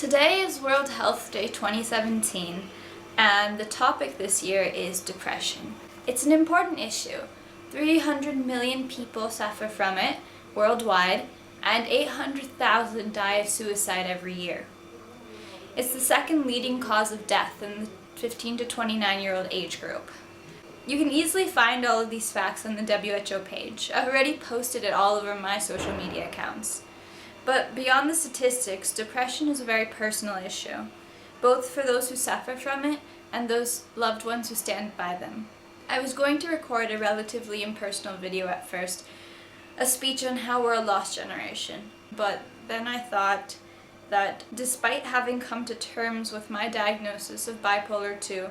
Today is World Health Day 2017, and the topic this year is depression. It's an important issue. 300 million people suffer from it worldwide, and 800,000 die of suicide every year. It's the second leading cause of death in the 15 to 29-year-old age group. You can easily find all of these facts on the WHO page. I've already posted it all over my social media accounts. But beyond the statistics, depression is a very personal issue, both for those who suffer from it and those loved ones who stand by them. I was going to record a relatively impersonal video at first, a speech on how we're a lost generation, but then I thought that despite having come to terms with my diagnosis of bipolar 2,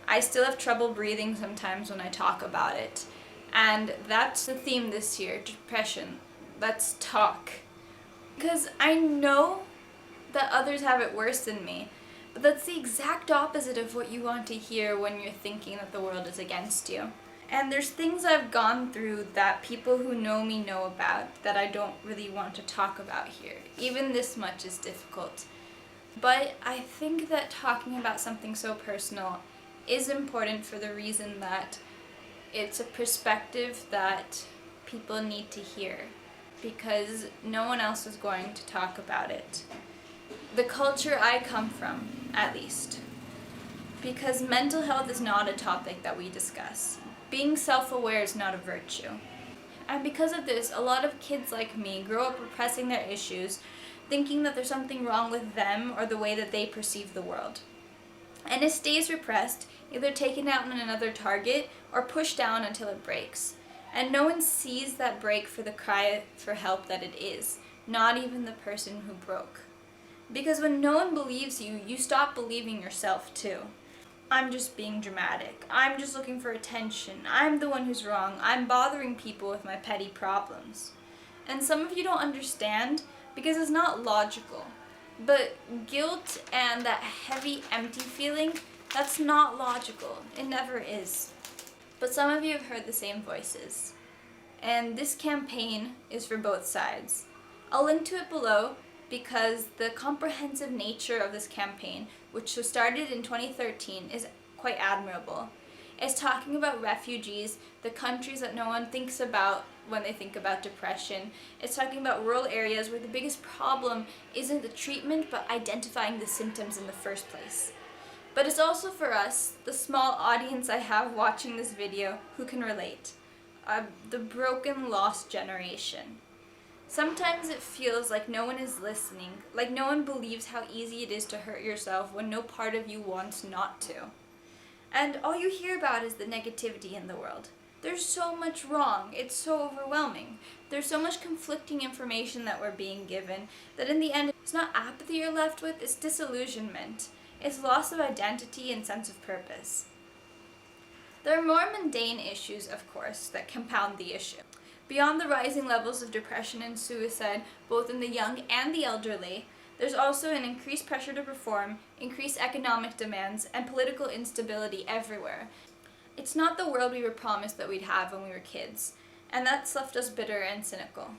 I still have trouble breathing sometimes when I talk about it. And that's the theme this year, depression. Let's talk. Because I know that others have it worse than me, but that's the exact opposite of what you want to hear when you're thinking that the world is against you. And there's things I've gone through that people who know me know about that I don't really want to talk about here. Even this much is difficult. But I think that talking about something so personal is important for the reason that it's a perspective that people need to hear, because no one else is going to talk about it. The culture I come from, at least. Because mental health is not a topic that we discuss. Being self-aware is not a virtue. And because of this, a lot of kids like me grow up repressing their issues, thinking that there's something wrong with them or the way that they perceive the world. And it stays repressed, either taken out on another target or pushed down until it breaks. And no one sees that break for the cry for help that it is, not even the person who broke. Because when no one believes you, you stop believing yourself too. I'm just being dramatic. I'm just looking for attention. I'm the one who's wrong. I'm bothering people with my petty problems. And some of you don't understand because it's not logical. But guilt and that heavy, empty feeling, that's not logical. It never is. But some of you have heard the same voices. And this campaign is for both sides. I'll link to it below because the comprehensive nature of this campaign, which was started in 2013, is quite admirable. It's talking about refugees, the countries that no one thinks about when they think about depression. It's talking about rural areas where the biggest problem isn't the treatment but identifying the symptoms in the first place. But it's also for us, the small audience I have watching this video, who can relate. The broken, lost generation. Sometimes it feels like no one is listening, like no one believes how easy it is to hurt yourself when no part of you wants not to. And all you hear about is the negativity in the world. There's so much wrong, it's so overwhelming. There's so much conflicting information that we're being given that in the end, it's not apathy you're left with, it's disillusionment. It's loss of identity and sense of purpose. There are more mundane issues, of course, that compound the issue. Beyond the rising levels of depression and suicide, both in the young and the elderly, there's also an increased pressure to perform, increased economic demands, and political instability everywhere. It's not the world we were promised that we'd have when we were kids, and that's left us bitter and cynical.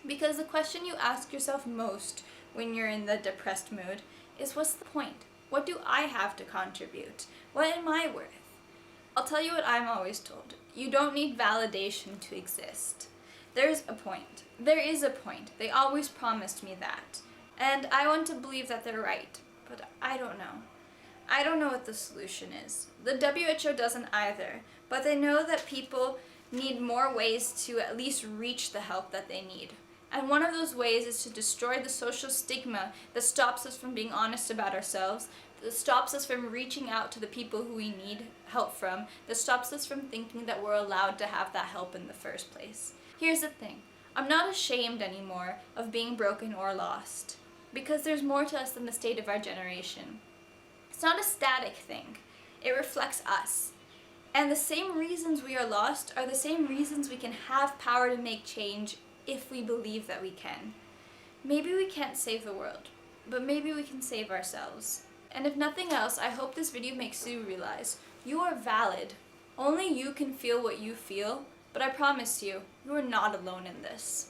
Because the question you ask yourself most when you're in the depressed mood is, what's the point? What do I have to contribute? What am I worth? I'll tell you what I'm always told. You don't need validation to exist. There's a point. There is a point. They always promised me that. And I want to believe that they're right, but I don't know. I don't know what the solution is. The WHO doesn't either, but they know that people need more ways to at least reach the help that they need. And one of those ways is to destroy the social stigma that stops us from being honest about ourselves, that stops us from reaching out to the people who we need help from, that stops us from thinking that we're allowed to have that help in the first place. Here's the thing. I'm not ashamed anymore of being broken or lost, because there's more to us than the state of our generation. It's not a static thing. It reflects us. And the same reasons we are lost are the same reasons we can have power to make change if we believe that we can. Maybe we can't save the world, but maybe we can save ourselves. And if nothing else, I hope this video makes you realize you are valid. Only you can feel what you feel, but I promise you, you are not alone in this.